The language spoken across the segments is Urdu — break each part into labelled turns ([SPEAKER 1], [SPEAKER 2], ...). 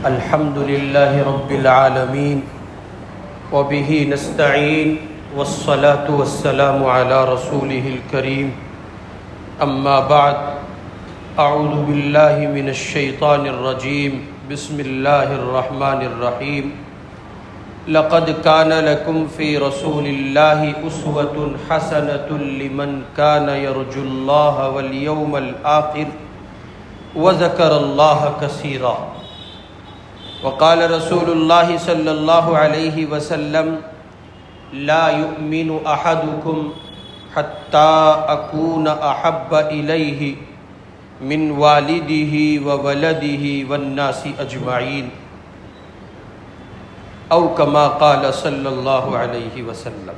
[SPEAKER 1] الحمد لله رب العالمين وبه نستعين والصلاة والسلام على رسوله الكريم أما بعد أعوذ بالله من الشيطان الرجيم بسم الله الرحمن الرحيم لقد كان لكم في رسول الله أسوة حسنة لمن كان يرجو الله واليوم الآخر وذكر الله كثيرا وقال رسول الله صلى الله عليه وسلم لا يؤمن أحدكم حتى أكون أحب إليه من والده وولده والناس أجمعين او كما قال صلی اللہ علیہ وسلم۔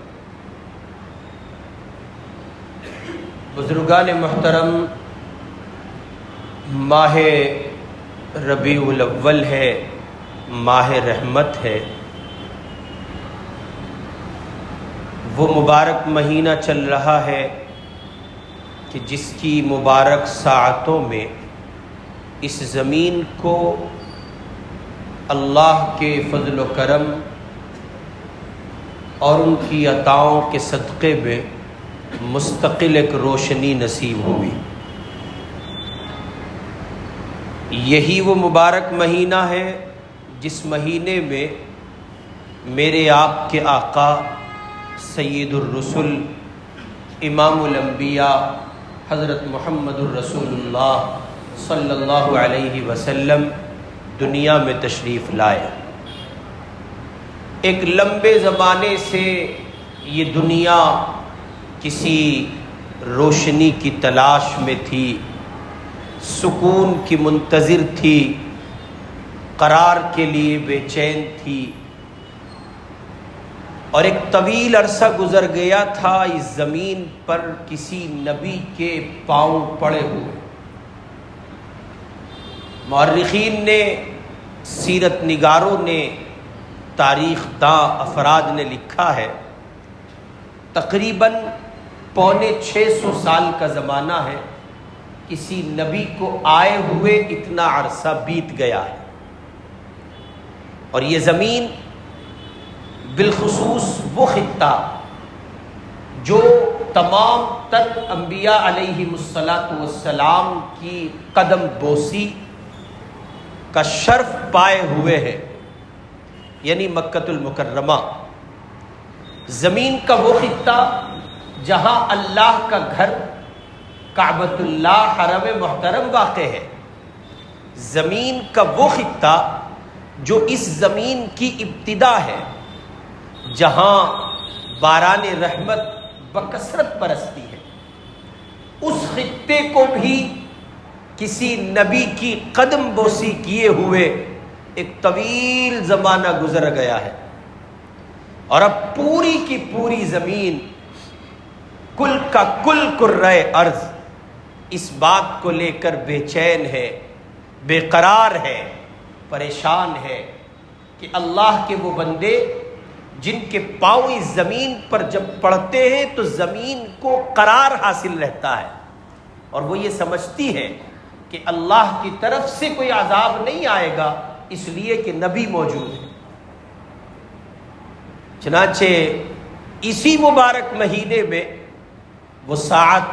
[SPEAKER 1] بزرگان محترم، ماہ ربیع الاول ہے، ماہ رحمت ہے، وہ مبارک مہینہ چل رہا ہے کہ جس کی مبارک ساعتوں میں اس زمین کو اللہ کے فضل و کرم اور ان کی عطاؤں کے صدقے میں مستقل ایک روشنی نصیب ہوئی۔ یہی وہ مبارک مہینہ ہے جس مہینے میں میرے آپ کے آقا سید الرسل امام الانبیاء حضرت محمد الرسول اللہ صلی اللہ علیہ وسلم دنیا میں تشریف لائے۔ ایک لمبے زمانے سے یہ دنیا کسی روشنی کی تلاش میں تھی، سکون کی منتظر تھی، قرار کے لیے بے چین تھی، اور ایک طویل عرصہ گزر گیا تھا اس زمین پر کسی نبی کے پاؤں پڑے ہوئے۔ مورخین نے، سیرت نگاروں نے، تاریخ داں افراد نے لکھا ہے تقریباً 550 سال کا زمانہ ہے، کسی نبی کو آئے ہوئے اتنا عرصہ بیت گیا ہے، اور یہ زمین بالخصوص وہ خطہ جو تمام تر انبیاء علیہم السلام کی قدم بوسی کا شرف پائے ہوئے ہے، یعنی مکۃ المکرمہ، زمین کا وہ خطہ جہاں اللہ کا گھر کعبۃ اللہ حرم محترم واقع ہے، زمین کا وہ خطہ جو اس زمین کی ابتدا ہے، جہاں باران رحمت بکثرت برستی ہے، اس خطے کو بھی کسی نبی کی قدم بوسی کیے ہوئے ایک طویل زمانہ گزر گیا ہے، اور اب پوری کی پوری زمین، کل کا کل کرۂ ارض اس بات کو لے کر بے چین ہے، بے قرار ہے، پریشان ہے کہ اللہ کے وہ بندے جن کے پاؤں اس زمین پر جب پڑتے ہیں تو زمین کو قرار حاصل رہتا ہے، اور وہ یہ سمجھتی ہے کہ اللہ کی طرف سے کوئی عذاب نہیں آئے گا، اس لیے کہ نبی موجود ہے۔ چنانچہ اسی مبارک مہینے میں وہ ساعت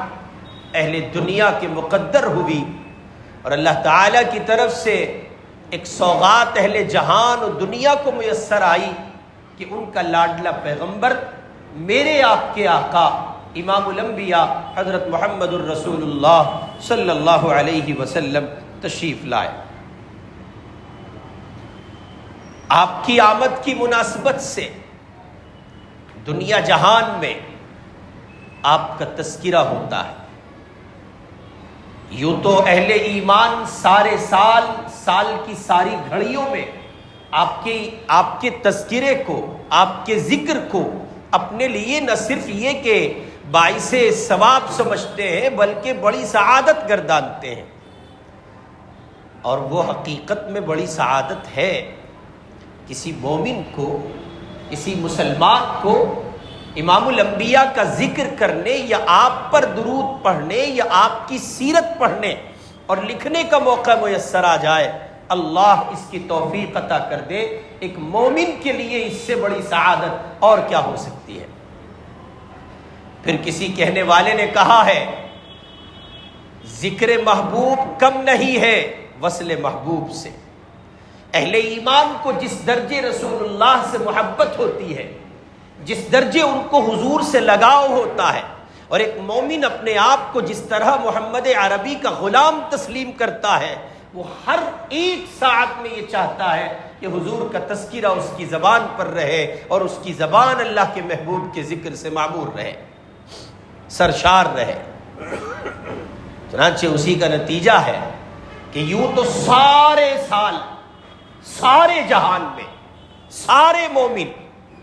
[SPEAKER 1] اہل دنیا کے مقدر ہوئی، اور اللہ تعالیٰ کی طرف سے ایک سوغات اہل جہان اور دنیا کو میسر آئی کہ ان کا لاڈلا پیغمبر میرے آپ کے آقا امام الانبیاء حضرت محمد الرسول اللہ صلی اللہ علیہ وسلم تشریف لائے۔ آپ کی آمد کی مناسبت سے دنیا جہان میں آپ کا تذکرہ ہوتا ہے۔ یوں تو اہل ایمان سارے سال کی ساری گھڑیوں میں آپ کے تذکرے کو، آپ کے ذکر کو اپنے لیے نہ صرف یہ کہ باعث ثواب سمجھتے ہیں بلکہ بڑی سعادت گردانتے ہیں، اور وہ حقیقت میں بڑی سعادت ہے کسی مومن کو، کسی مسلمان کو امام الانبیاء کا ذکر کرنے یا آپ پر درود پڑھنے یا آپ کی سیرت پڑھنے اور لکھنے کا موقع میسر آ جائے اللہ اس کی توفیق عطا کر دے. ایک مومن کے لیے اس سے بڑی سعادت اور کیا ہو سکتی ہے؟ پھر کسی کہنے والے نے کہا ہے ذکر محبوب کم نہیں ہے وصل محبوب سے. اہل ایمان کو جس درجے رسول اللہ سے محبت ہوتی ہے، جس درجے ان کو حضور سے لگاؤ ہوتا ہے، اور ایک مومن اپنے آپ کو جس طرح محمد عربی کا غلام تسلیم کرتا ہے، وہ ہر ایک ساعت میں یہ چاہتا ہے کہ حضور کا تذکرہ اس کی زبان پر رہے اور اس کی زبان اللہ کے محبوب کے ذکر سے معمور رہے، سرشار رہے. چنانچہ اسی کا نتیجہ ہے کہ یوں تو سارے سال، سارے جہان میں سارے مومن،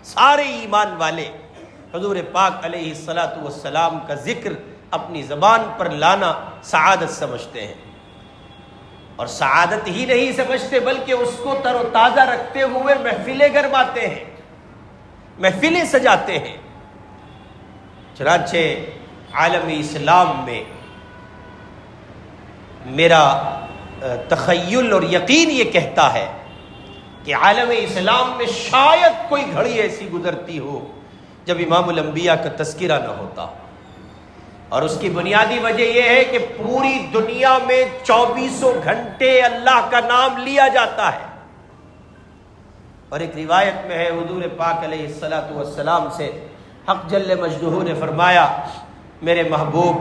[SPEAKER 1] سارے ایمان والے حضور پاک علیہ الصلاۃ والسلام کا ذکر اپنی زبان پر لانا سعادت سمجھتے ہیں. اور سعادت ہی نہیں سمجھتے بلکہ اس کو تر و تازہ رکھتے ہوئے محفلیں گرماتے ہیں، محفلیں سجاتے ہیں. چنانچہ عالم اسلام میں میرا تخیل اور یقین یہ کہتا ہے کہ عالم اسلام میں شاید کوئی گھڑی ایسی گزرتی ہو جب امام الانبیاء کا تذکرہ نہ ہوتا. اور اس کی بنیادی وجہ یہ ہے کہ پوری دنیا میں 24 گھنٹے اللہ کا نام لیا جاتا ہے. اور ایک روایت میں ہے حضور پاک علیہ الصلاۃ والسلام سے حق جل مجدہ نے فرمایا میرے محبوب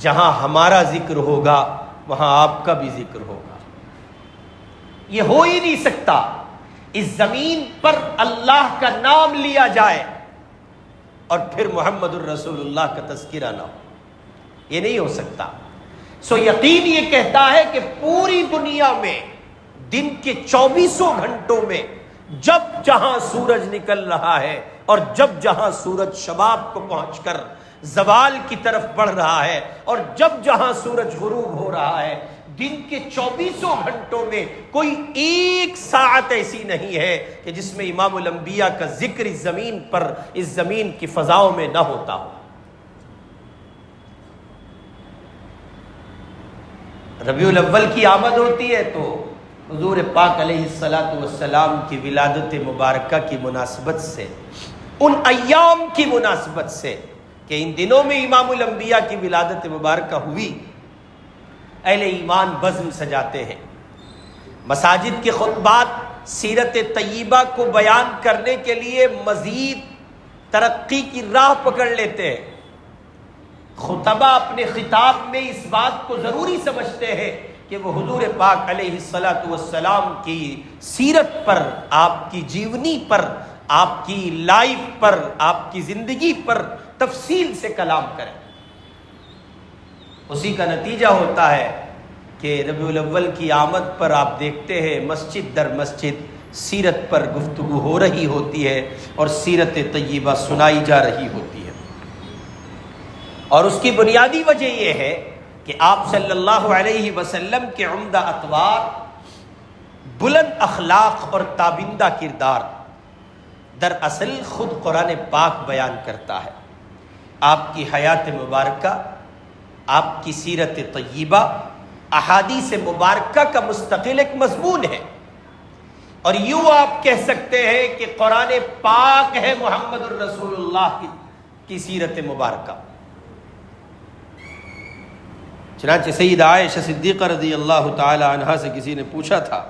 [SPEAKER 1] جہاں ہمارا ذکر ہوگا وہاں آپ کا بھی ذکر ہوگا. یہ ہو ہی نہیں سکتا اس زمین پر اللہ کا نام لیا جائے اور پھر محمد الرسول اللہ کا تذکرہ نہ ہو، یہ نہیں ہو سکتا. سو یقین یہ کہتا ہے کہ پوری دنیا میں دن کے 24 گھنٹوں میں جب جہاں سورج نکل رہا ہے اور جب جہاں سورج شباب کو پہنچ کر زوال کی طرف بڑھ رہا ہے اور جب جہاں سورج غروب ہو رہا ہے، دن کے 24 گھنٹوں میں کوئی ایک ساعت ایسی نہیں ہے کہ جس میں امام الانبیاء کا ذکر اس زمین پر، اس زمین کی فضاؤں میں نہ ہوتا ہو. ربیع الاول کی آمد ہوتی ہے تو حضور پاک علیہ الصلاۃ والسلام کی ولادت مبارکہ کی مناسبت سے، ان ایام کی مناسبت سے کہ ان دنوں میں امام الانبیاء کی ولادت مبارکہ ہوئی، اہل ایمان بزم سجاتے ہیں. مساجد کے خطبات سیرت طیبہ کو بیان کرنے کے لیے مزید ترقی کی راہ پکڑ لیتے ہیں. خطبہ اپنے خطاب میں اس بات کو ضروری سمجھتے ہیں کہ وہ حضور پاک علیہ الصلاۃ والسلام کی سیرت پر، آپ کی جیونی پر، آپ کی لائف پر، آپ کی زندگی پر تفصیل سے کلام کریں. اسی کا نتیجہ ہوتا ہے کہ ربیع الاول کی آمد پر آپ دیکھتے ہیں مسجد در مسجد سیرت پر گفتگو ہو رہی ہوتی ہے اور سیرت طیبہ سنائی جا رہی ہوتی ہے. اور اس کی بنیادی وجہ یہ ہے کہ آپ صلی اللہ علیہ وسلم کے عمدہ اطوار، بلند اخلاق اور تابندہ کردار دراصل خود قرآن پاک بیان کرتا ہے. آپ کی حیات مبارکہ، آپ کی سیرت طیبہ احادیث مبارکہ کا مستقل ایک مضمون ہے. اور یوں آپ کہہ سکتے ہیں کہ قرآن پاک ہے محمد الرسول اللہ کی سیرت مبارکہ. چنانچہ سیدہ عائشہ صدیقہ رضی اللہ تعالی عنہا سے کسی نے پوچھا تھا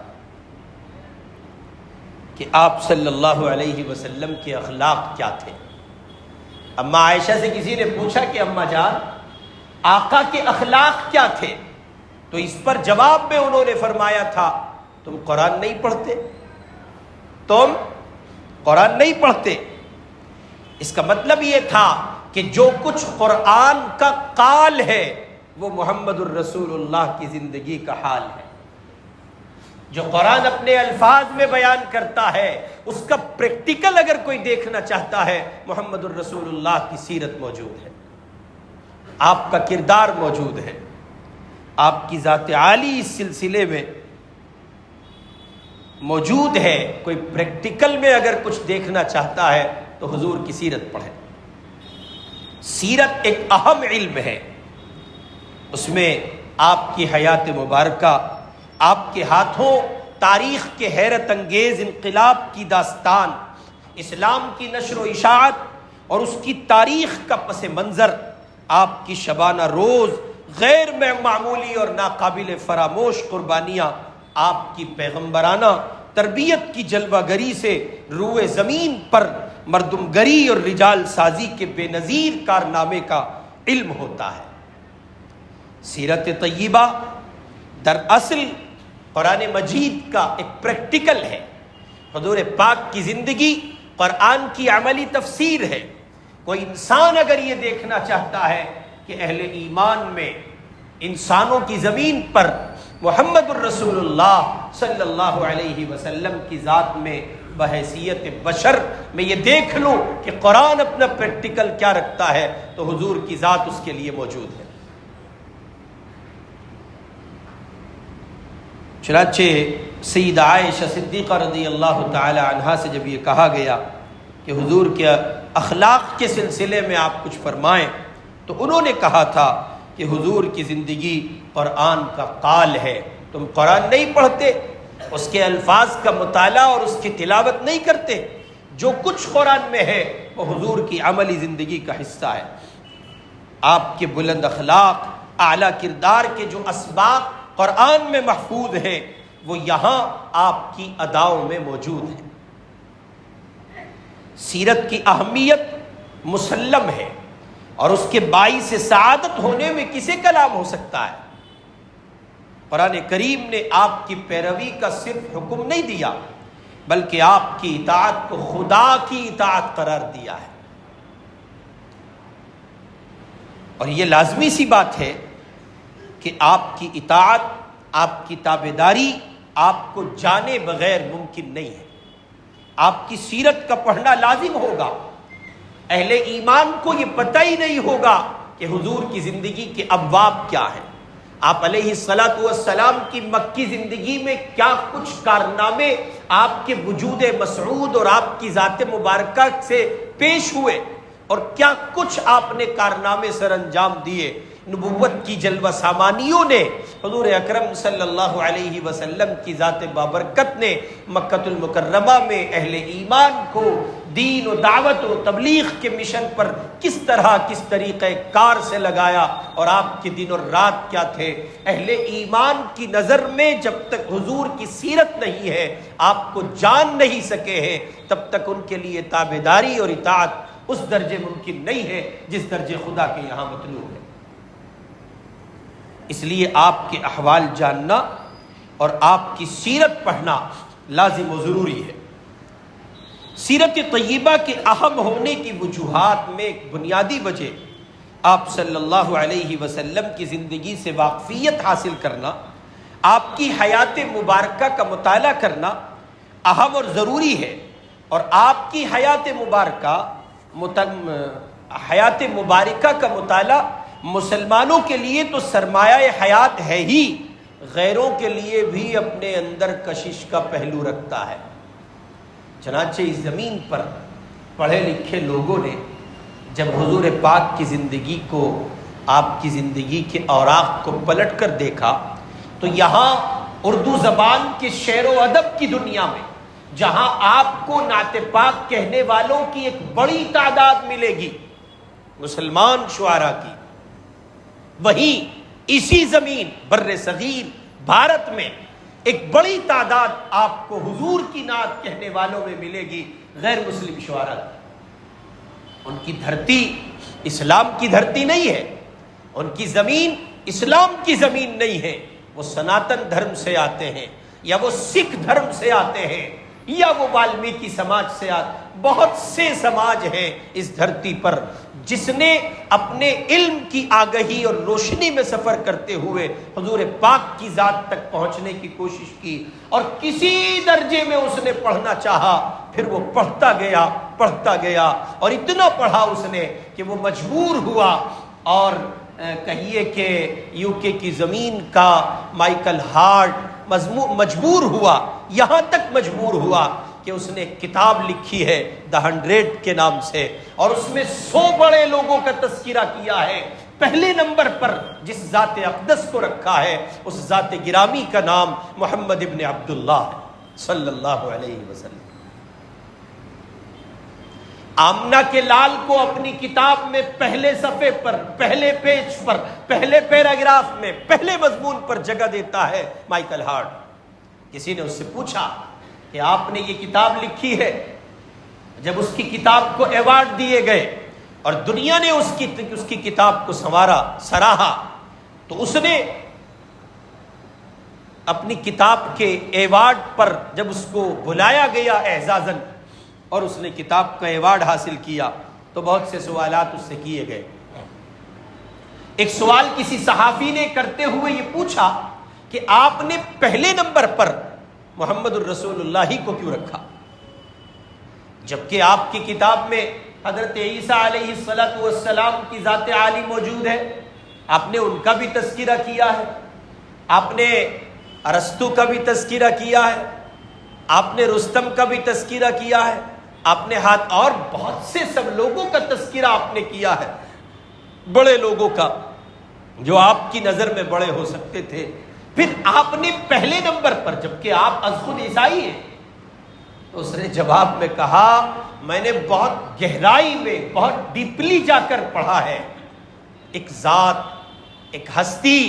[SPEAKER 1] کہ آپ صلی اللہ علیہ وسلم کے اخلاق کیا تھے. اما عائشہ سے کسی نے پوچھا کہ اما جان آقا کے اخلاق کیا تھے، تو اس پر جواب میں انہوں نے فرمایا تھا تم قرآن نہیں پڑھتے، تم قرآن نہیں پڑھتے. اس کا مطلب یہ تھا کہ جو کچھ قرآن کا قال ہے وہ محمد الرسول اللہ کی زندگی کا حال ہے. جو قرآن اپنے الفاظ میں بیان کرتا ہے اس کا پریکٹیکل اگر کوئی دیکھنا چاہتا ہے محمد الرسول اللہ کی سیرت موجود ہے، آپ کا کردار موجود ہے، آپ کی ذات عالی اس سلسلے میں موجود ہے. کوئی پریکٹیکل میں اگر کچھ دیکھنا چاہتا ہے تو حضور کی سیرت پڑھے. سیرت ایک اہم علم ہے، اس میں آپ کی حیات مبارکہ، آپ کے ہاتھوں تاریخ کے حیرت انگیز انقلاب کی داستان، اسلام کی نشر و اشاعت اور اس کی تاریخ کا پس منظر، آپ کی شبانہ روز غیر معمولی اور ناقابل فراموش قربانیاں، آپ کی پیغمبرانہ تربیت کی جلوہ گری سے روئے زمین پر مردم گری اور رجال سازی کے بے نظیر کارنامے کا علم ہوتا ہے۔ سیرت طیبہ دراصل قرآن مجید کا ایک پریکٹیکل ہے، حضور پاک کی زندگی قرآن کی عملی تفسیر ہے۔ کوئی انسان اگر یہ دیکھنا چاہتا ہے کہ اہل ایمان میں انسانوں کی زمین پر محمد الرسول اللہ صلی اللہ علیہ وسلم کی ذات میں بحیثیت بشر میں یہ دیکھ لوں کہ قرآن اپنا پریکٹیکل کیا رکھتا ہے، تو حضور کی ذات اس کے لیے موجود ہے۔ چنانچہ سیدہ عائشہ صدیقہ رضی اللہ تعالی عنہا سے جب یہ کہا گیا کہ حضور کے اخلاق کے سلسلے میں آپ کچھ فرمائیں، تو انہوں نے کہا تھا کہ حضور کی زندگی قرآن کا قال ہے، تم قرآن نہیں پڑھتے، اس کے الفاظ کا مطالعہ اور اس کی تلاوت نہیں کرتے، جو کچھ قرآن میں ہے وہ حضور کی عملی زندگی کا حصہ ہے۔ آپ کے بلند اخلاق، اعلیٰ کردار کے جو اسباق قرآن میں محفوظ ہیں وہ یہاں آپ کی اداؤں میں موجود ہیں۔ سیرت کی اہمیت مسلم ہے، اور اس کے باعث سعادت ہونے میں کسے کلام ہو سکتا ہے؟ قرآن کریم نے آپ کی پیروی کا صرف حکم نہیں دیا، بلکہ آپ کی اطاعت کو خدا کی اطاعت قرار دیا ہے۔ اور یہ لازمی سی بات ہے کہ آپ کی اطاعت، آپ کی تابعداری آپ کو جانے بغیر ممکن نہیں ہے۔ آپ کی سیرت کا پڑھنا لازم ہوگا۔ اہل ایمان کو یہ پتہ ہی نہیں ہوگا کہ حضور کی زندگی کے ابواب کیا ہیں، آپ علیہ الصلاۃ والسلام کی مکی زندگی میں کیا کچھ کارنامے آپ کے وجود مسعود اور آپ کی ذات مبارکہ سے پیش ہوئے، اور کیا کچھ آپ نے کارنامے سر انجام دیے۔ نبوت کی جلوہ سامانیوں نے، حضور اکرم صلی اللہ علیہ وسلم کی ذات بابرکت نے مکۃ المکرمہ میں اہل ایمان کو دین و دعوت و تبلیغ کے مشن پر کس طرح کس طریقہ کار سے لگایا، اور آپ کے دن اور رات کیا تھے۔ اہل ایمان کی نظر میں جب تک حضور کی سیرت نہیں ہے، آپ کو جان نہیں سکے ہیں، تب تک ان کے لیے تابعداری اور اطاعت اس درجے ممکن نہیں ہے جس درجے خدا کے یہاں مطلوب ہے۔ اس لیے آپ کے احوال جاننا اور آپ کی سیرت پڑھنا لازم و ضروری ہے۔ سیرت طیبہ کے اہم ہونے کی وجوہات میں ایک بنیادی وجہ آپ صلی اللہ علیہ وسلم کی زندگی سے واقفیت حاصل کرنا، آپ کی حیات مبارکہ کا مطالعہ کرنا اہم اور ضروری ہے۔ اور آپ کی حیات مبارکہ کا مطالعہ مسلمانوں کے لیے تو سرمایہ حیات ہے ہی، غیروں کے لیے بھی اپنے اندر کشش کا پہلو رکھتا ہے۔ چنانچہ اس زمین پر پڑھے لکھے لوگوں نے جب حضور پاک کی زندگی کو، آپ کی زندگی کے اوراق کو پلٹ کر دیکھا، تو یہاں اردو زبان کے شعر و ادب کی دنیا میں جہاں آپ کو نعت پاک کہنے والوں کی ایک بڑی تعداد ملے گی، مسلمان شعراء کی، وہیں اسی زمین بر صغیر بھارت میں ایک بڑی تعداد آپ کو حضور کی نعت کہنے والوں میں ملے گی، غیر مسلم شعراء کی۔ ان کی دھرتی اسلام کی دھرتی نہیں ہے، ان کی زمین اسلام کی زمین نہیں ہے، وہ سناتن دھرم سے آتے ہیں، یا وہ سکھ دھرم سے آتے ہیں، یا وہ والمیکی سماج سے آتے۔ بہت سے سماج ہیں اس دھرتی پر جس نے اپنے علم کی آگہی اور روشنی میں سفر کرتے ہوئے حضور پاک کی ذات تک پہنچنے کی کوشش کی، اور کسی درجے میں اس نے پڑھنا چاہا، پھر وہ پڑھتا گیا اور اتنا پڑھا اس نے کہ وہ مجبور ہوا، اور کہیے کہ یو کے کی زمین کا مائیکل ہارٹ مجبور ہوا، یہاں تک مجبور ہوا کہ اس نے کتاب لکھی ہے The 100 کے نام سے، اور اس میں 100 بڑے لوگوں کا تذکرہ کیا ہے پہلے نمبر پر جس ذات اقدس کو رکھا ہے اس ذات گرامی کا نام محمد ابن عبداللہ صلی اللہ علیہ وسلم۔ آمنہ کے لال کو اپنی کتاب میں پہلے صفحے پر، پہلے پیج پر، پہلے پیراگراف میں، پہلے مضمون پر جگہ دیتا ہے مائیکل ہارٹ۔ کسی نے اس سے پوچھا کہ آپ نے یہ کتاب لکھی ہے، جب اس کی کتاب کو ایوارڈ دیے گئے اور دنیا نے اس کی کتاب کو سراہا، تو اس نے اپنی کتاب کے ایوارڈ پر جب اس کو بلایا گیا اعزازاً اور اس نے کتاب کا ایوارڈ حاصل کیا تو بہت سے سوالات اس سے کیے گئے۔ ایک سوال کسی صحافی نے کرتے ہوئے یہ پوچھا کہ آپ نے پہلے نمبر پر محمد الرسول اللہ ہی کو کیوں رکھا، جبکہ آپ کی کتاب میں حضرت عیسیٰ علیہ السلام کی ذات عالی موجود ہے، آپ نے ان کا بھی تذکرہ کیا ہے، آپ نے ارسطو کا بھی تذکرہ کیا ہے، آپ نے رستم کا بھی تذکرہ کیا ہے، آپ نے اور بہت سے سب لوگوں کا تذکرہ آپ نے کیا ہے، بڑے لوگوں کا جو آپ کی نظر میں بڑے ہو سکتے تھے، پھر آپ نے پہلے نمبر پر، جبکہ آپ از خود عیسائی ہیں۔ تو اس نے جواب میں کہا، میں نے بہت گہرائی میں، بہت ڈیپلی جا کر پڑھا ہے، ایک ذات، ایک ہستی،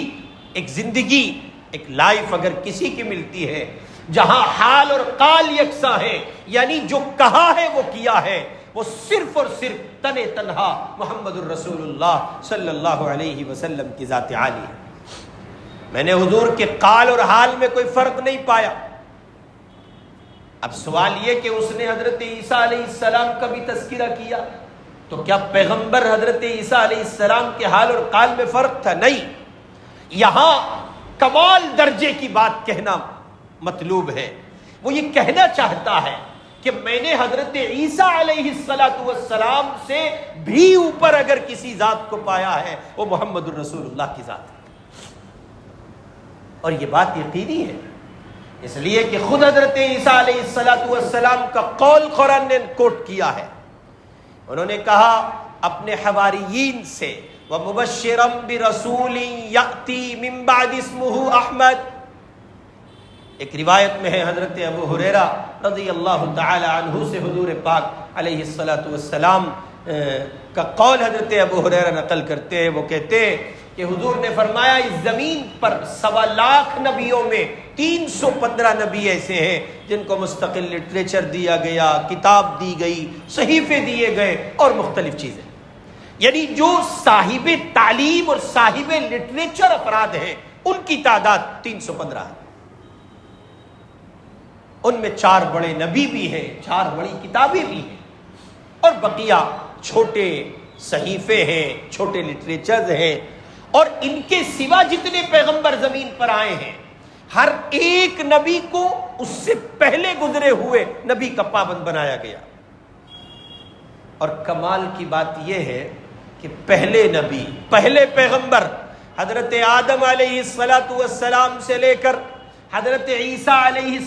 [SPEAKER 1] ایک زندگی، ایک لائف اگر کسی کی ملتی ہے جہاں حال اور قال یکساں ہے، یعنی جو کہا ہے وہ کیا ہے، وہ صرف اور صرف تنہا محمد الرسول اللہ صلی اللہ علیہ وسلم کی ذات عالی ہے۔ میں نے حضور کے قال اور حال میں کوئی فرق نہیں پایا۔ اب سوال یہ کہ اس نے حضرت عیسیٰ علیہ السلام کا بھی تذکرہ کیا، تو کیا پیغمبر حضرت عیسیٰ علیہ السلام کے حال اور قال میں فرق تھا؟ نہیں۔ یہاں کمال درجے کی بات کہنا مطلوب ہے، وہ یہ کہنا چاہتا ہے کہ میں نے حضرت عیسیٰ علیہ السلام سے بھی اوپر اگر کسی ذات کو پایا ہے وہ محمد الرسول اللہ کی ذات ہے، اور یہ بات یقینی ہے، اس لیے کہ خود حضرت عیسیٰ علیہ السلام کا قول قرآن نے کوٹ کیا ہے۔ انہوں نے کہا اپنے حواریین سے، وَمُبَشِّرًا بِرَسُولٍ يَأْتِي مِن بَعْدِ اسْمُهُ احمد۔ ایک روایت میں ہے حضرت ابو ہریرہ رضی اللہ تعالی عنہ سے حضور پاک علیہ السلام کا قول حضرت ابو ہریرہ نقل کرتے ہیں، وہ کہتے ہیں کہ حضور نے فرمایا اس زمین پر 1.25 لاکھ نبیوں میں 315 نبی ایسے ہیں جن کو مستقل لٹریچر دیا گیا، کتاب دی گئی، صحیفے دیے گئے اور مختلف چیزیں، یعنی جو صاحب تعلیم اور صاحب لٹریچر افراد ہیں ان کی تعداد 315 ہے۔ ان میں 4 بڑے نبی بھی ہیں، 4 بڑی کتابیں بھی ہیں، اور بقیہ چھوٹے صحیفے ہیں، چھوٹے لٹریچرز ہیں، اور ان کے سوا جتنے پیغمبر زمین پر آئے ہیں ہر ایک نبی کو اس سے پہلے گزرے ہوئے نبی کا پابند بنایا گیا۔ اور کمال کی بات یہ ہے کہ پہلے نبی، پہلے پیغمبر حضرت آدم علیہ السلام سے لے کر حضرت عیسیٰ علیہ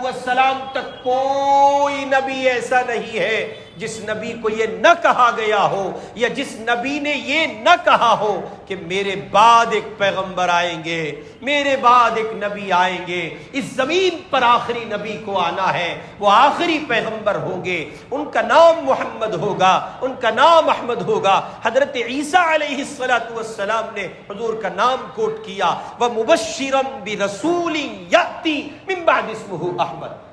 [SPEAKER 1] السلام تک کوئی نبی ایسا نہیں ہے جس نبی کو یہ نہ کہا گیا ہو یا جس نبی نے یہ نہ کہا ہو کہ میرے بعد ایک پیغمبر آئیں گے، میرے بعد ایک نبی آئیں گے، اس زمین پر آخری نبی کو آنا ہے، وہ آخری پیغمبر ہوں گے، ان کا نام محمد ہوگا، ان کا نام احمد ہوگا۔ حضرت عیسیٰ علیہ السلام نے حضور کا نام کوٹ کیا، وَمُبَشِّرًا بِرَسُولٍ يَأْتِي مِن بَعْدِ اسْمُهُ احمد۔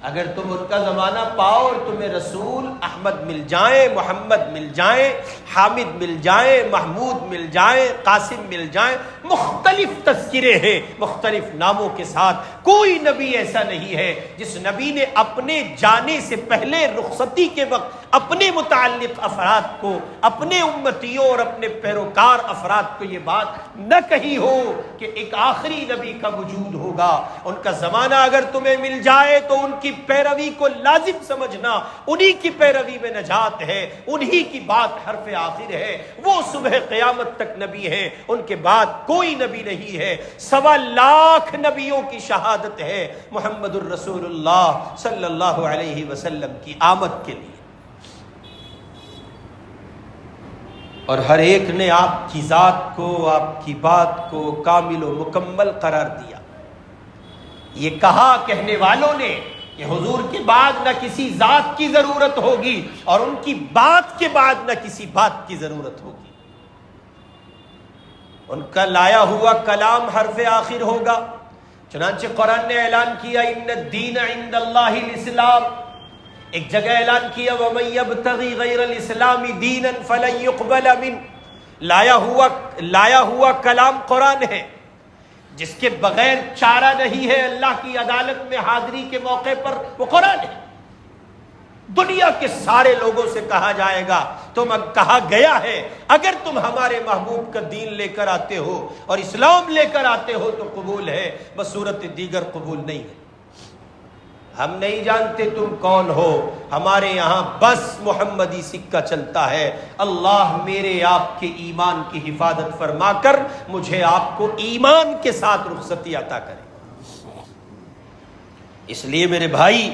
[SPEAKER 1] اگر تم ان کا زمانہ پاؤ اور تمہیں رسول احمد مل جائیں، محمد مل جائیں، حامد مل جائیں، محمود مل جائیں، قاسم مل جائیں، مختلف تذکرے ہیں مختلف ناموں کے ساتھ، کوئی نبی ایسا نہیں ہے جس نبی نے اپنے جانے سے پہلے رخصتی کے وقت اپنے متعلق افراد کو، اپنے امتیوں اور اپنے پیروکار افراد کو یہ بات نہ کہی ہو کہ ایک آخری نبی کا وجود ہوگا۔ ان کا زمانہ اگر تمہیں مل جائے تو ان کی پیروی کو لازم سمجھنا، انہی کی پیروی میں نجات ہے، انہی کی بات حرف آخر ہے، وہ صبح قیامت تک نبی ہیں، ان کے بعد کوئی نبی نہیں ہے۔ 1.25 لاکھ نبیوں کی شہادت ہے محمد الرسول اللہ صلی اللہ علیہ وسلم کی آمد کے لیے۔ اور ہر ایک نے آپ کی ذات کو، آپ کی بات کو کامل و مکمل قرار دیا۔ یہ کہا کہنے والوں نے کہ حضور کے بعد نہ کسی ذات کی ضرورت ہوگی اور ان کی بات کے بعد نہ کسی بات کی ضرورت ہوگی۔ ان کا لایا ہوا کلام حرف آخر ہوگا۔ چنانچہ قرآن نے اعلان کیا ان الدین عند اللہ الاسلام، ایک جگہ اعلان کیا وَمَن يَبْتَغِي غَيْرَ الْإِسْلَامِ دِينًا فَلَن يُقْبَلَ مِنْهُ، لایا ہوا کلام قرآن ہے، جس کے بغیر چارہ نہیں ہے اللہ کی عدالت میں حاضری کے موقع پر، وہ قرآن ہے۔ دنیا کے سارے لوگوں سے کہا جائے گا، کہا گیا ہے اگر تم ہمارے محبوب کا دین لے کر آتے ہو اور اسلام لے کر آتے ہو تو قبول ہے، بصورت دیگر قبول نہیں ہے۔ ہم نہیں جانتے تم کون ہو، ہمارے یہاں بس محمدی سکہ چلتا ہے۔ اللہ میرے آپ کے ایمان کی حفاظت فرما کر مجھے آپ کو ایمان کے ساتھ رخصتی عطا کرے۔ اس لیے میرے بھائی،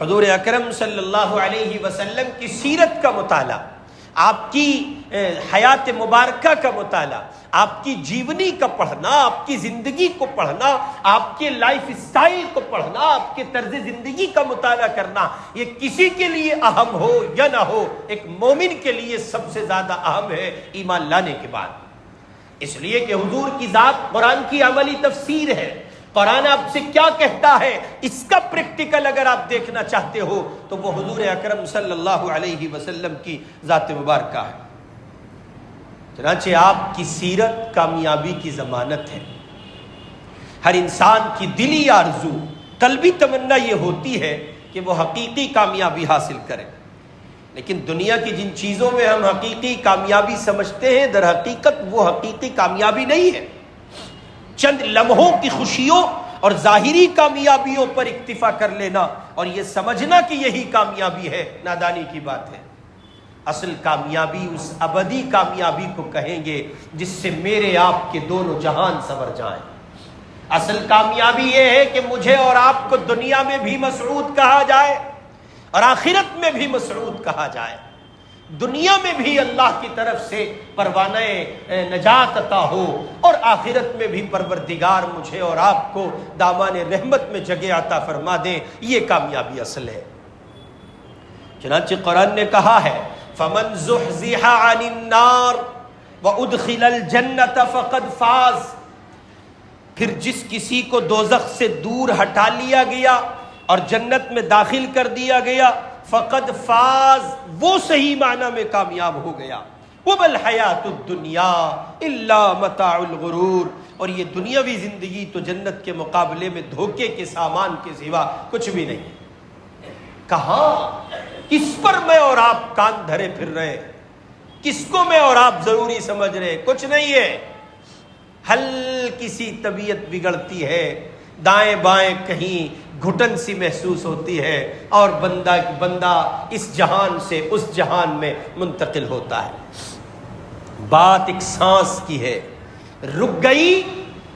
[SPEAKER 1] حضور اکرم صلی اللہ علیہ وسلم کی سیرت کا مطالعہ، آپ کی حیات مبارکہ کا مطالعہ، آپ کی جیونی کا پڑھنا، آپ کی زندگی کو پڑھنا، آپ کے لائف سٹائل کو پڑھنا، آپ کے طرز زندگی کا مطالعہ کرنا، یہ کسی کے لیے اہم ہو یا نہ ہو، ایک مومن کے لیے سب سے زیادہ اہم ہے ایمان لانے کے بعد۔ اس لیے کہ حضور کی ذات قرآن کی عملی تفسیر ہے۔ قرآن آپ سے کیا کہتا ہے، اس کا پریکٹیکل اگر آپ دیکھنا چاہتے ہو تو وہ حضور اکرم صلی اللہ علیہ وسلم کی ذات مبارکہ ہے۔ چنانچہ آپ کی سیرت کامیابی کی ضمانت ہے۔ ہر انسان کی دلی آرزو، قلبی تمنا یہ ہوتی ہے کہ وہ حقیقی کامیابی حاصل کرے، لیکن دنیا کی جن چیزوں میں ہم حقیقی کامیابی سمجھتے ہیں در حقیقت وہ حقیقی کامیابی نہیں ہے۔ چند لمحوں کی خوشیوں اور ظاہری کامیابیوں پر اکتفا کر لینا اور یہ سمجھنا کہ یہی کامیابی ہے، نادانی کی بات ہے۔ اصل کامیابی اس ابدی کامیابی کو کہیں گے جس سے میرے آپ کے دونوں جہان سنور جائیں۔ اصل کامیابی یہ ہے کہ مجھے اور آپ کو دنیا میں بھی مسعود کہا جائے اور آخرت میں بھی مسعود کہا جائے، دنیا میں بھی اللہ کی طرف سے پروانہ نجات عطا ہو اور آخرت میں بھی پروردگار مجھے اور آپ کو دامان رحمت میں جگہ عطا فرما دے۔ یہ کامیابی اصل ہے۔ چنانچہ قرآن نے کہا ہے فَمَنْ زُحْزِحَ عَنِ النَّارِ وَأُدْخِلَ الْجَنَّةَ فَقَدْ فَازَ، پھر جس کسی کو دوزخ سے دور ہٹا لیا گیا اور جنت میں داخل کر دیا گیا، فقد فاز، وہ صحیح معنی میں کامیاب ہو گیا۔ وَمَا الْحَيَاةُ الدُّنْيَا إِلَّا مَتَاعُ الْغُرُورِ، اور یہ دنیاوی زندگی تو جنت کے مقابلے میں دھوکے کے سامان کے سوا کچھ بھی نہیں۔ کہاں، کس پر میں اور آپ کان دھرے پھر رہے، کس کو میں اور آپ ضروری سمجھ رہے، کچھ نہیں ہے۔ ہلکی سی طبیعت بگڑتی ہے، دائیں بائیں کہیں گھٹن سی محسوس ہوتی ہے اور بندہ اس جہان سے اس جہان میں منتقل ہوتا ہے۔ بات ایک سانس کی ہے، رک گئی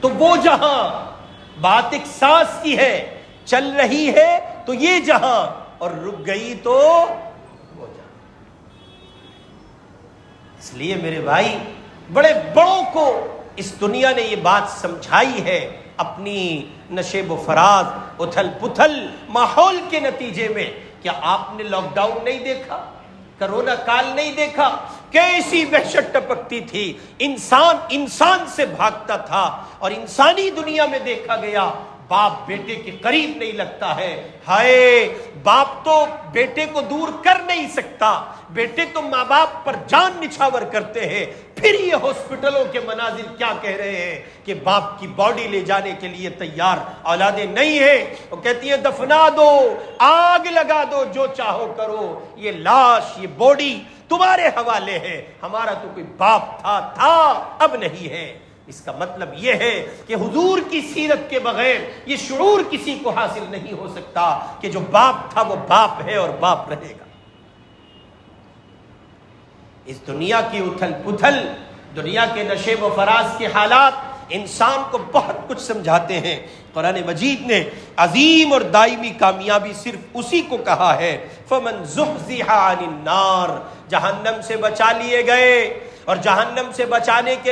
[SPEAKER 1] تو وہ جہاں، بات ایک سانس کی ہے، چل رہی ہے تو یہ جہاں، اور رک گئی تو وہ جہاں۔ اس لیے میرے بھائی، بڑے بڑوں کو اس دنیا نے یہ بات سمجھائی ہے اپنی نشیب و فراز، اتھل پتھل ماحول کے نتیجے میں۔ کیا آپ نے لاک ڈاؤن نہیں دیکھا، کرونا کال نہیں دیکھا؟ کیسی وحشت ٹپکتی تھی، انسان سے بھاگتا تھا، اور انسانی دنیا میں دیکھا گیا باپ بیٹے کے قریب نہیں لگتا ہے۔ ہائے، باپ تو بیٹے کو دور کر نہیں سکتا، بیٹے تو ماں باپ پر جان نچھاور کرتے ہیں۔ پھر یہ ہاسپٹلوں کے مناظر کیا کہہ رہے ہیں کہ باپ کی باڈی لے جانے کے لیے تیار اولادیں نہیں ہیں۔ وہ کہتی ہیں دفنا دو، آگ لگا دو، جو چاہو کرو، یہ لاش، یہ باڈی تمہارے حوالے ہے، ہمارا تو کوئی باپ تھا اب نہیں ہے۔ اس کا مطلب یہ ہے کہ حضور کی سیرت کے بغیر یہ شعور کسی کو حاصل نہیں ہو سکتا کہ جو باپ تھا وہ باپ ہے اور باپ رہے گا۔ اس دنیا کی اتھل پتھل، دنیا کے نشیب و فراز کے حالات انسان کو بہت کچھ سمجھاتے ہیں۔ قرآن مجید نے عظیم اور دائمی کامیابی صرف اسی کو کہا ہے، فَمَنْ زُحْزِحَ عَنِ النَّارِ، جہنم سے بچا لیے گئے اور جہنم سے بچنے کے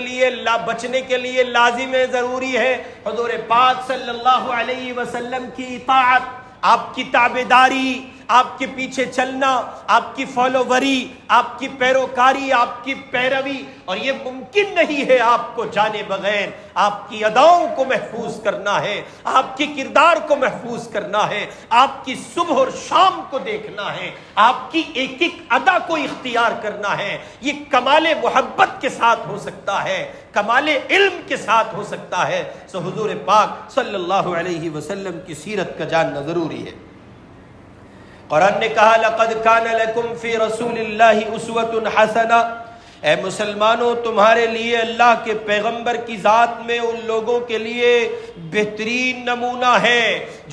[SPEAKER 1] لیے لازم ہے، ضروری ہے حضور پاک صلی اللہ علیہ وسلم کی اطاعت، آپ کی تابعداری، آپ کے پیچھے چلنا، آپ کی فالووری، آپ کی پیروکاری، آپ کی پیروی. اور یہ ممکن نہیں ہے آپ کو جانے بغیر. آپ کی اداؤں کو محفوظ کرنا ہے، آپ کے کردار کو محفوظ کرنا ہے، آپ کی صبح اور شام کو دیکھنا ہے، آپ کی ایک ایک ادا کو اختیار کرنا ہے. یہ کمال محبت کے ساتھ ہو سکتا ہے، کمال علم کے ساتھ ہو سکتا ہے. سو حضور پاک صلی اللہ علیہ وسلم کی سیرت کا جاننا ضروری ہے. قرآن نے کہا لَقَدْ كَانَ لَكُمْ فِي رَسُولِ اللَّهِ أُسْوَةٌ حَسَنَةٌ، اے مسلمانوں تمہارے لیے اللہ کے پیغمبر کی ذات میں ان لوگوں کے لیے بہترین نمونہ ہے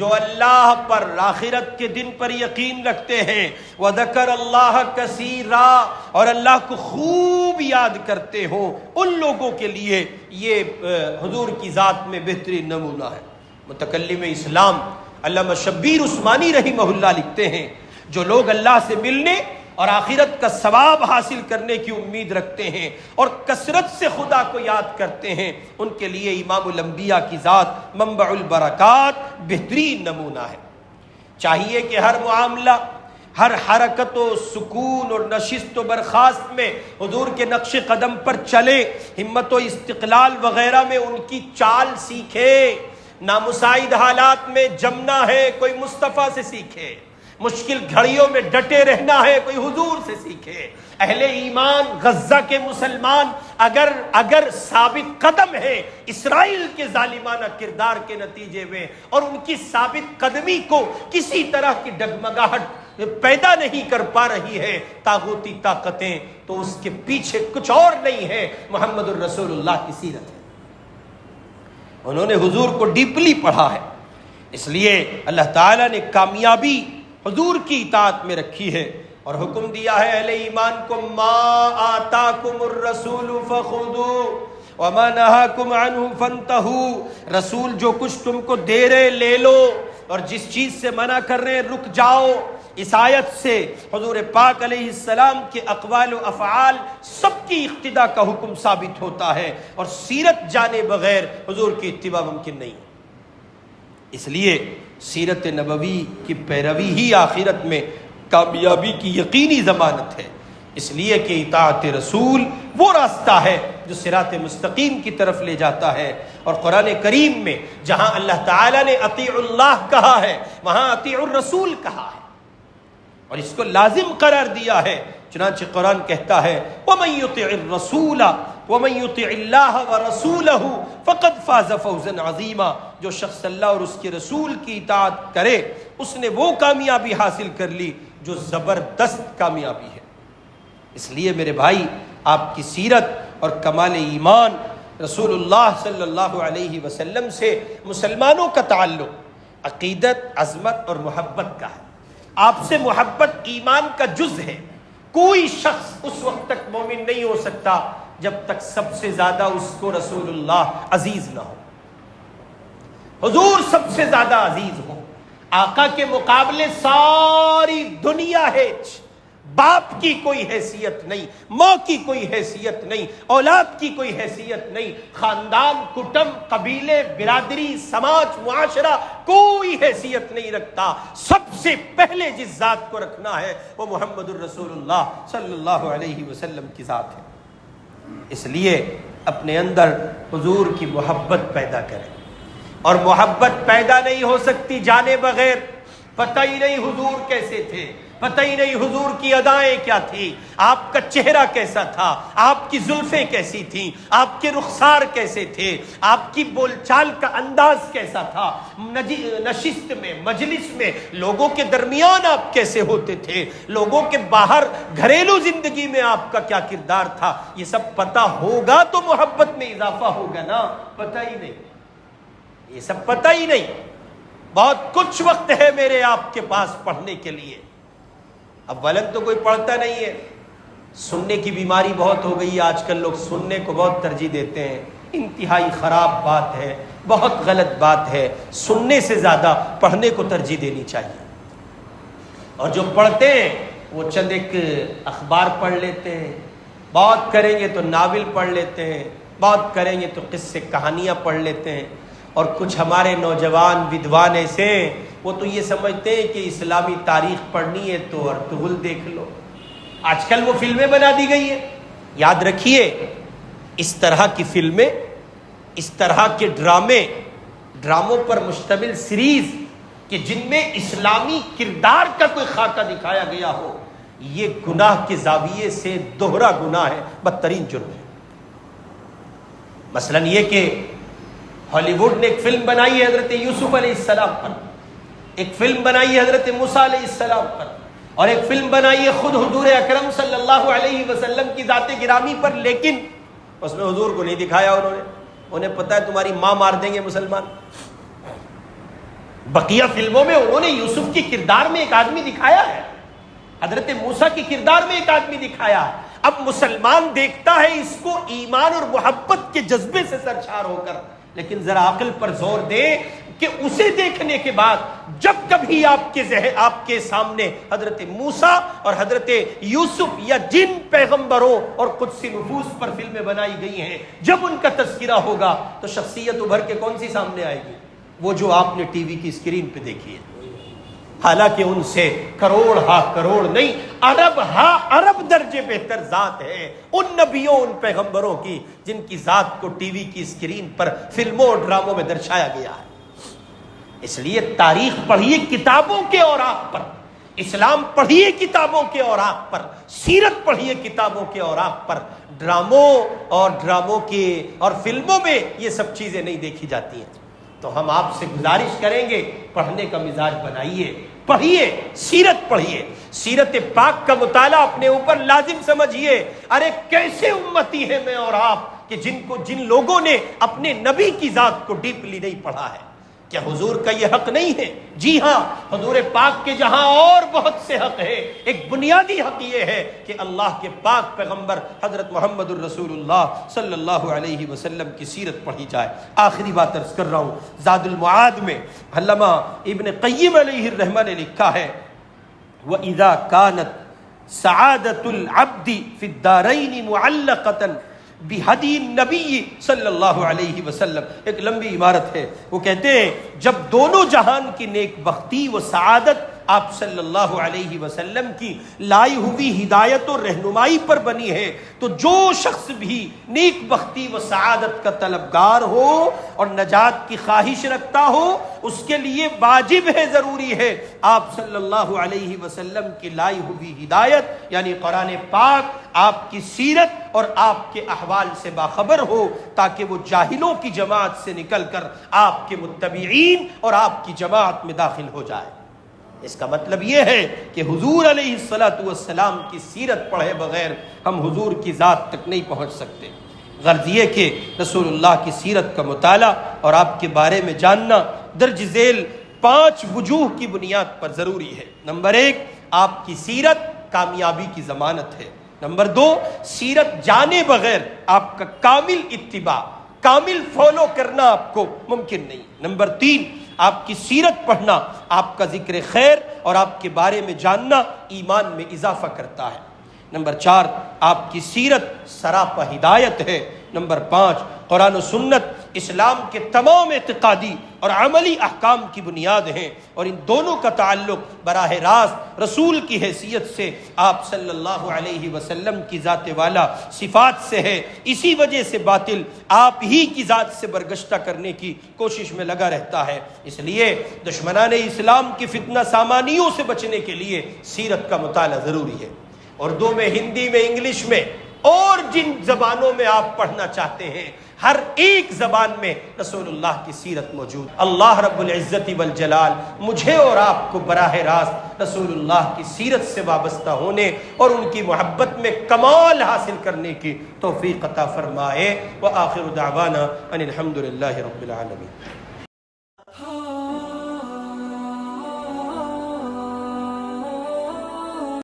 [SPEAKER 1] جو اللہ پر، آخرت کے دن پر یقین رکھتے ہیں. وَذَكَرَ اللَّهَ كَثِيرًا، اور اللہ کو خوب یاد کرتے ہوں. ان لوگوں کے لیے یہ حضور کی ذات میں بہترین نمونہ ہے. متکلم اسلام علامہ شبیر عثمانی رحمہ اللہ لکھتے ہیں جو لوگ اللہ سے ملنے اور آخرت کا ثواب حاصل کرنے کی امید رکھتے ہیں اور کثرت سے خدا کو یاد کرتے ہیں، ان کے لیے امام الانبیاء کی ذات منبع البرکات بہترین نمونہ ہے. چاہیے کہ ہر معاملہ، ہر حرکت و سکون اور نشست و برخاست میں حضور کے نقش قدم پر چلے، ہمت و استقلال وغیرہ میں ان کی چال سیکھے. نامساعد حالات میں جمنا ہے، کوئی مصطفیٰ سے سیکھے. مشکل گھڑیوں میں ڈٹے رہنا ہے، کوئی حضور سے سیکھے. اہل ایمان غزہ کے مسلمان اگر ثابت قدم ہیں اسرائیل کے ظالمانہ کردار کے نتیجے میں، اور ان کی ثابت قدمی کو کسی طرح کی ڈگمگاہٹ پیدا نہیں کر پا رہی ہے طاغوتی طاقتیں، تو اس کے پیچھے کچھ اور نہیں ہے، محمد الرسول اللہ کی سیرت ہے. انہوں نے حضور کو ڈیپلی پڑھا ہے، اس لیے اللہ تعالیٰ نے کامیابی حضور کی اطاعت میں رکھی ہے اور حکم دیا ہے اہل ایمان کو ما آتاکم الرسول فخذوا وما نہاکم عنہ فانتہوا. رسول جو کچھ تم کو دے رہے لے لو، اور جس چیز سے منع کر رہے رک جاؤ. اس آیت سے حضور پاک علیہ السلام کے اقوال و افعال سب کی اقتداء کا حکم ثابت ہوتا ہے، اور سیرت جانے بغیر حضور کی اتباع ممکن نہیں. اس لیے سیرت نبوی کی پیروی ہی آخرت میں کامیابی کی یقینی ضمانت ہے. اس لیے کہ اطاعت رسول وہ راستہ ہے جو صراط مستقیم کی طرف لے جاتا ہے. اور قرآن کریم میں جہاں اللہ تعالیٰ نے اطیعوا اللہ کہا ہے، وہاں اطیعوا الرسول کہا ہے اور اس کو لازم قرار دیا ہے. چنانچہ قرآن کہتا ہے وَمَن يُطِعِ الرَّسُولَ وَمَن يُطِعِ اللَّهَ وَرَسُولَهُ فَقَدْ فَازَ فَوْزًا عَظِيمًا. جو شخص اللہ اور اس کے رسول کی اطاعت کرے اس نے وہ کامیابی حاصل کر لی جو زبردست کامیابی ہے. اس لیے میرے بھائی، آپ کی سیرت اور کمال ایمان رسول اللہ صلی اللہ علیہ وسلم سے مسلمانوں کا تعلق عقیدت، عظمت اور محبت کا ہے. آپ سے محبت ایمان کا جز ہے. کوئی شخص اس وقت تک مومن نہیں ہو سکتا جب تک سب سے زیادہ اس کو رسول اللہ عزیز نہ ہو، حضور سب سے زیادہ عزیز ہو. آقا کے مقابلے ساری دنیا ہے. باپ کی کوئی حیثیت نہیں، ماں کی کوئی حیثیت نہیں، اولاد کی کوئی حیثیت نہیں، خاندان، کٹم، قبیلے، برادری، سماج، معاشرہ کوئی حیثیت نہیں رکھتا. سب سے پہلے جس ذات کو رکھنا ہے وہ محمد الرسول اللہ صلی اللہ علیہ وسلم کی ذات ہے. اس لیے اپنے اندر حضور کی محبت پیدا کریں، اور محبت پیدا نہیں ہو سکتی جانے بغیر. پتہ ہی نہیں حضور کیسے تھے، پتہ ہی نہیں حضور کی ادائیں کیا تھی، آپ کا چہرہ کیسا تھا، آپ کی زلفیں کیسی تھیں، آپ کے رخسار کیسے تھے، آپ کی بول چال کا انداز کیسا تھا، نشست میں، مجلس میں، لوگوں کے درمیان آپ کیسے ہوتے تھے، لوگوں کے باہر گھریلو زندگی میں آپ کا کیا کردار تھا. یہ سب پتہ ہوگا تو محبت میں اضافہ ہوگا نا. پتہ ہی نہیں، یہ سب پتہ ہی نہیں. بہت کچھ وقت ہے میرے آپ کے پاس پڑھنے کے لیے. اولاً تو کوئی پڑھتا نہیں ہے، سننے کی بیماری بہت ہو گئی ہے آج کل. لوگ سننے کو بہت ترجیح دیتے ہیں. انتہائی خراب بات ہے، بہت غلط بات ہے. سننے سے زیادہ پڑھنے کو ترجیح دینی چاہیے. اور جو پڑھتے ہیں وہ چند ایک اخبار پڑھ لیتے ہیں، بہت کریں گے تو ناول پڑھ لیتے ہیں، بہت کریں گے تو قصے کہانیاں پڑھ لیتے ہیں، اور کچھ ہمارے نوجوان ودوان ایسے ہیں وہ تو یہ سمجھتے ہیں کہ اسلامی تاریخ پڑھنی ہے تو ارطغرل دیکھ لو۔ آج کل وہ فلمیں بنا دی گئی ہیں۔ یاد رکھیے، اس طرح کی فلمیں، اس طرح کے ڈراموں پر مشتمل سیریز کہ جن میں اسلامی کردار کا کوئی خاکہ دکھایا گیا ہو، یہ گناہ کے زاویے سے دوہرا گناہ ہے، بدترین جرم ہے۔ مثلا یہ کہ ہالی ووڈ نے ایک فلم بنائی ہے حضرت یوسف علیہ السلام پر، ایک فلم بنائی ہے حضرت موسیٰ علیہ السلام پر، اور ایک فلم بنائی ہے خود حضور اکرم صلی اللہ علیہ وسلم کی ذات گرامی پر، لیکن اس میں حضور کو نہیں دکھایا انہیں پتا ہے تمہاری ماں مار دیں گے مسلمان۔ بقیہ فلموں میں انہوں نے یوسف کی کردار میں ایک آدمی دکھایا ہے، حضرت موسیٰ کی کردار میں ایک آدمی دکھایا ہے۔ اب مسلمان دیکھتا ہے اس کو ایمان اور محبت کے جذبے سے سرشار ہو کر، لیکن ذرا عقل پر زور دے کہ اسے دیکھنے کے بعد جب کبھی آپ کے سامنے حضرت موسیٰ اور حضرت یوسف یا جن پیغمبروں اور قدسی نفوس پر فلمیں بنائی گئی ہیں، جب ان کا تذکرہ ہوگا تو شخصیت ابھر کے کون سی سامنے آئے گی؟ وہ جو آپ نے ٹی وی کی اسکرین پہ دیکھی ہے۔ حالانکہ ان سے کروڑ ہا کروڑ نہیں، ارب ہا ارب درجے بہتر ذات ہے ان نبیوں، ان پیغمبروں کی جن کی ذات کو ٹی وی کی اسکرین پر فلموں اور ڈراموں میں درشایا گیا ہے۔ اس لیے تاریخ پڑھیے کتابوں کے اوراق پر، اسلام پڑھیے کتابوں کے اوراق پر، سیرت پڑھیے کتابوں کے اوراق پر۔ ڈراموں کے اور فلموں میں یہ سب چیزیں نہیں دیکھی جاتی ہیں۔ تو ہم آپ سے گزارش کریں گے، پڑھنے کا مزاج بنائیے، پڑھیے، سیرت پڑھیے، سیرت پاک کا مطالعہ اپنے اوپر لازم سمجھیے۔ ارے کیسے امتی ہیں میں اور آپ کہ جن لوگوں نے اپنے نبی کی ذات کو ڈیپلی نہیں پڑھا ہے۔ کیا حضور کا یہ حق نہیں ہے؟ جی ہاں، حضور پاک کے جہاں اور بہت سے حق ہے، ایک بنیادی حق یہ ہے کہ اللہ کے پاک پیغمبر حضرت محمد الرسول اللہ صلی اللہ علیہ وسلم کی سیرت پڑھی جائے۔ آخری بات عرض کر رہا ہوں، زاد المعاد میں علامہ ابن قیم علیہ الرحمہ نے لکھا ہے، وَإِذَا كَانَتْ سَعَادَةُ الْعَبْدِ فِي الدَّارَيْنِ مُعَلَّقَةً بِهَدِي النَّبِيِّ صلی اللہ علیہ وسلم، ایک لمبی عبارت ہے۔ وہ کہتے ہیں جب دونوں جہان کی نیک بختی و سعادت آپ صلی اللہ علیہ وسلم کی لائی ہوئی ہدایت و رہنمائی پر بنی ہے، تو جو شخص بھی نیک بختی و سعادت کا طلبگار ہو اور نجات کی خواہش رکھتا ہو، اس کے لیے واجب ہے، ضروری ہے، آپ صلی اللہ علیہ وسلم کی لائی ہوئی ہدایت یعنی قرآن پاک، آپ کی سیرت اور آپ کے احوال سے باخبر ہو، تاکہ وہ جاہلوں کی جماعت سے نکل کر آپ کے متبعین اور آپ کی جماعت میں داخل ہو جائے۔ اس کا مطلب یہ ہے کہ حضور علیہ الصلوۃ والسلام کی سیرت پڑھے بغیر ہم حضور کی ذات تک نہیں پہنچ سکتے۔ غرض یہ کہ رسول اللہ کی سیرت کا مطالعہ اور آپ کے بارے میں جاننا درج ذیل 5 وجوہ کی بنیاد پر ضروری ہے۔ نمبر 1، آپ کی سیرت کامیابی کی ضمانت ہے۔ نمبر 2، سیرت جانے بغیر آپ کا کامل اتباع، کامل فالو کرنا آپ کو ممکن نہیں۔ نمبر 3، آپ کی سیرت پڑھنا آپ کا ذکر خیر اور آپ کے بارے میں جاننا ایمان میں اضافہ کرتا ہے۔ نمبر 4، آپ کی سیرت سراپا ہدایت ہے۔ نمبر 5، قرآن و سنت اسلام کے تمام اعتقادی اور عملی احکام کی بنیاد ہیں، اور ان دونوں کا تعلق براہ راست رسول کی حیثیت سے آپ صلی اللہ علیہ وسلم کی ذات والا صفات سے ہے۔ اسی وجہ سے باطل آپ ہی کی ذات سے برگشتہ کرنے کی کوشش میں لگا رہتا ہے۔ اس لیے دشمنان اسلام کی فتنہ سامانیوں سے بچنے کے لیے سیرت کا مطالعہ ضروری ہے۔ اردو میں، ہندی میں، انگلش میں اور جن زبانوں میں آپ پڑھنا چاہتے ہیں، ہر ایک زبان میں رسول اللہ کی سیرت موجود۔ اللہ رب العزت والجلال مجھے اور آپ کو براہ راست رسول اللہ کی سیرت سے وابستہ ہونے اور ان کی محبت میں کمال حاصل کرنے کی توفیق عطا فرمائے۔ وآخر دعوانا ان الحمد للہ رب العالمین۔